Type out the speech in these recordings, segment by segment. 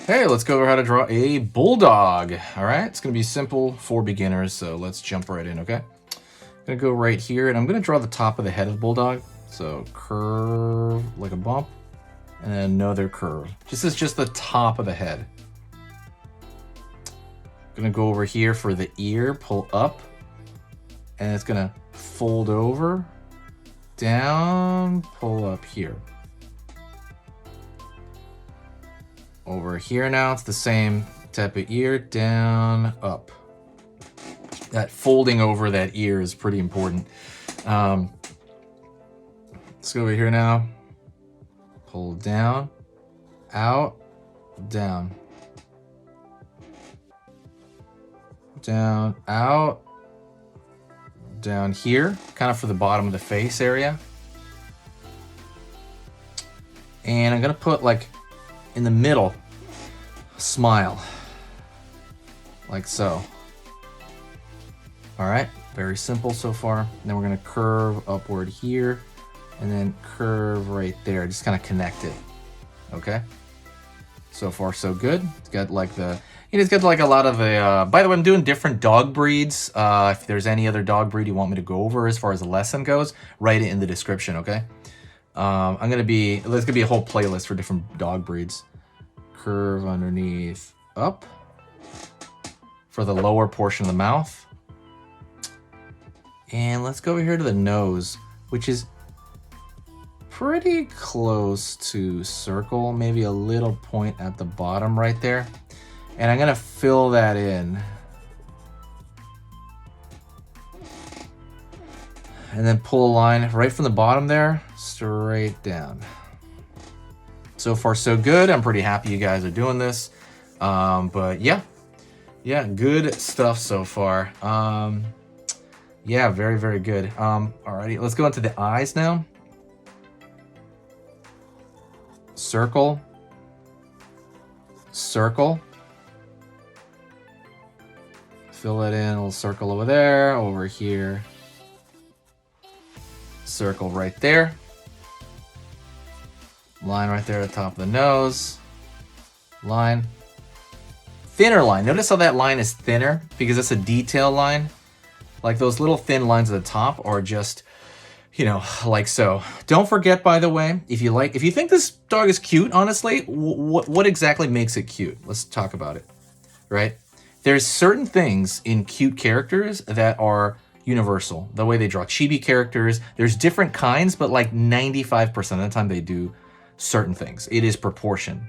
Hey, let's go over how to draw a bulldog. All right, it's gonna be simple for beginners, so let's jump right in, okay? I'm gonna go right here, and I'm gonna draw the top of the head of the bulldog. So curve like a bump, and then another curve. This is just the top of the head. Gonna go over here for the ear, pull up, and it's gonna fold over, down, pull up here. Over here now, it's the same type of ear, down, up. That folding over that ear is pretty important. Let's go over here now. Pull down, out, down. Down, out, down here, kind of for the bottom of the face area. And I'm gonna put like in the middle, smile, like so. All right, very simple so far. And then we're gonna curve upward here, and then curve right there, just kind of connect it, okay? So far, so good. It's got like the, it's got like a lot of a, by the way, I'm doing different dog breeds. If there's any other dog breed you want me to go over as far as the lesson goes, write it in the description, okay? there's gonna be a whole playlist for different dog breeds. Curve underneath, up for the lower portion of the mouth. And let's go over here to the nose, which is pretty close to circle, maybe a little point at the bottom right there. And I'm gonna fill that in. And then pull a line right from the bottom there, straight down. So far, so good. I'm pretty happy you guys are doing this. But yeah, good stuff so far. Yeah, very, very good. Alrighty, let's go into the eyes now. Circle, circle. Fill that in, a little circle over there, over here. Circle right there. Line right there at the top of the nose. Line. Thinner line. Notice how that line is thinner because it's a detail line. Like those little thin lines at the top are just, like so. Don't forget, by the way, if you think this dog is cute, honestly, what exactly makes it cute? Let's talk about it, right? There's certain things in cute characters that are universal. The way they draw chibi characters, there's different kinds, but like 95% of the time they do certain things. It is proportion.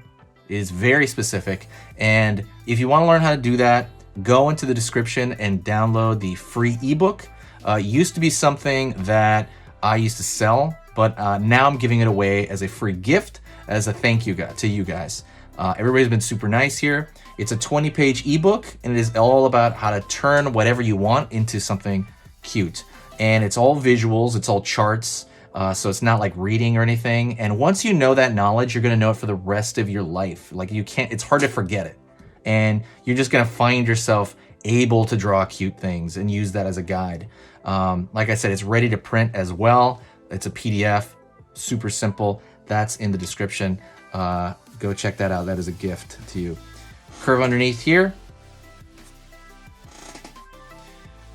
It is very specific. And if you want to learn how to do that, go into the description and download the free ebook. It used to be something that I used to sell, but now I'm giving it away as a free gift, as a thank you to you guys. Everybody's been super nice here. It's a 20-page ebook, and it is all about how to turn whatever you want into something cute. And it's all visuals, it's all charts, so it's not like reading or anything. And once you know that knowledge, you're gonna know it for the rest of your life. Like it's hard to forget it. And you're just gonna find yourself able to draw cute things and use that as a guide. Like I said, it's ready to print as well. It's a PDF, super simple. That's in the description. Go check that out. That is a gift to you. Curve underneath here.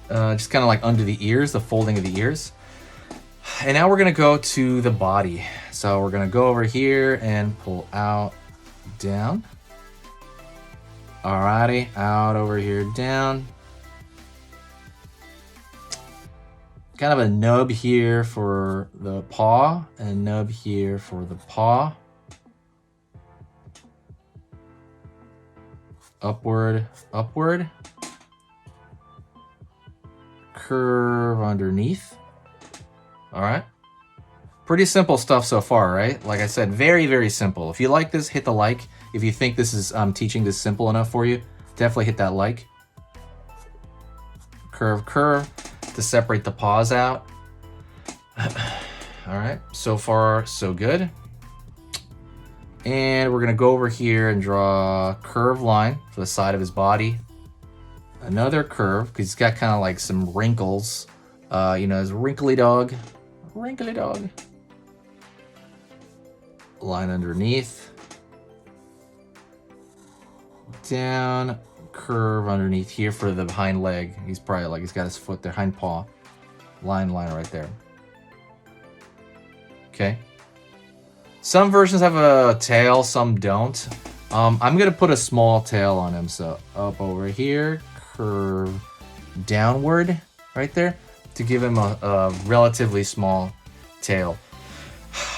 Just kind of like under the ears, the folding of the ears. And now we're gonna go to the body. So we're gonna go over here and pull out, down. Alrighty, out over here, down. Kind of a nub here for the paw, and a nub here for the paw. Upward, upward. Curve underneath. All right. Pretty simple stuff so far, right? Like I said, very, very simple. If you like this, hit the like. If you think this is teaching this simple enough for you, definitely hit that like. Curve, curve to separate the paws out. All right, so far, so good. And we're gonna go over here and draw a curved line for the side of his body. Another curve, because he's got kind of like some wrinkles. His wrinkly dog. Wrinkly dog. Line underneath. down, curve underneath here for the hind leg. He's probably like, he's got his foot there, hind paw. Line right there. Okay. Some versions have a tail, some don't. I'm gonna put a small tail on him, so up over here, curve downward right there to give him a relatively small tail.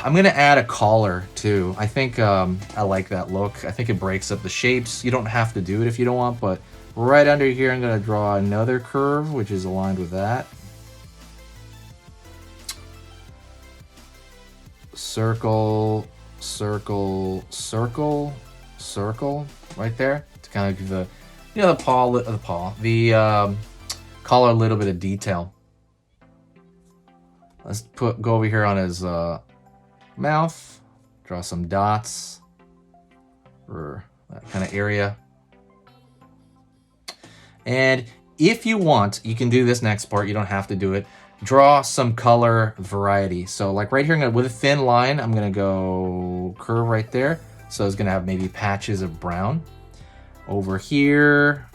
I'm gonna add a collar too. I think I like that look. I think it breaks up the shapes. You don't have to do it if you don't want, but right under here I'm gonna draw another curve which is aligned with that. Circle, circle, circle, circle, right there to kind of give the, you know, the collar a little bit of detail. Let's go over here on his mouth, draw some dots for that kind of area. And if you want, you can do this next part. You don't have to do it. Draw some color variety. So like right here, with a thin line, I'm gonna go curve right there. So it's gonna have maybe patches of brown. Over here,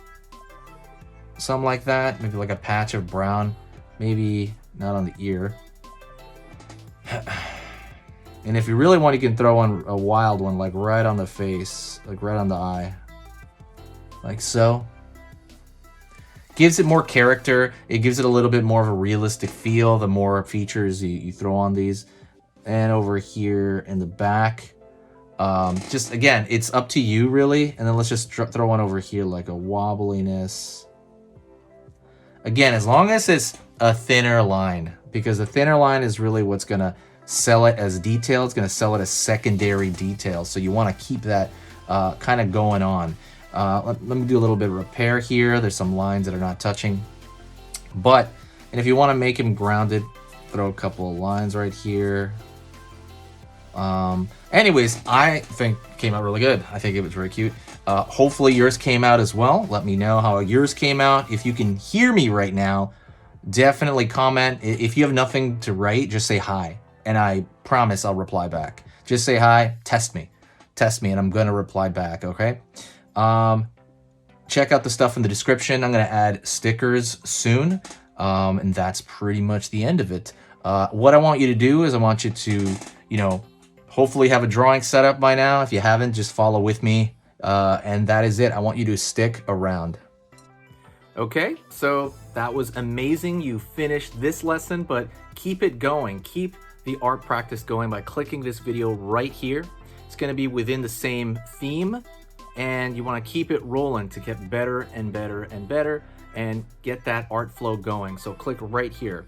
something like that. Maybe like a patch of brown. Maybe not on the ear. And if you really want, you can throw on a wild one, like right on the face, like right on the eye. Like so. Gives it more character. It gives it a little bit more of a realistic feel the more features you throw on these. And over here in the back, just again, it's up to you really. And then let's just throw one over here like a wobbliness. Again, as long as it's a thinner line, because the thinner line is really what's gonna sell it as detail. It's gonna sell it as secondary detail. So you wanna keep that kind of going on. Let me do a little bit of repair here. There's some lines that are not touching. And if you want to make him grounded, throw a couple of lines right here. Anyways, I think it came out really good. I think it was very cute. Hopefully yours came out as well. Let me know how yours came out. If you can hear me right now, definitely comment. If you have nothing to write, just say hi. And I promise I'll reply back. Just say hi, test me, and I'm going to reply back, okay? Check out the stuff in the description. I'm going to add stickers soon. And that's pretty much the end of it. What I want you to do is I want you to, you know, hopefully have a drawing set up by now. If you haven't, just follow with me. And that is it. I want you to stick around. Okay, so that was amazing. You finished this lesson, but keep it going. Keep the art practice going by clicking this video right here. It's going to be within the same theme. And you want to keep it rolling to get better and better and better and get that art flow going. So click right here.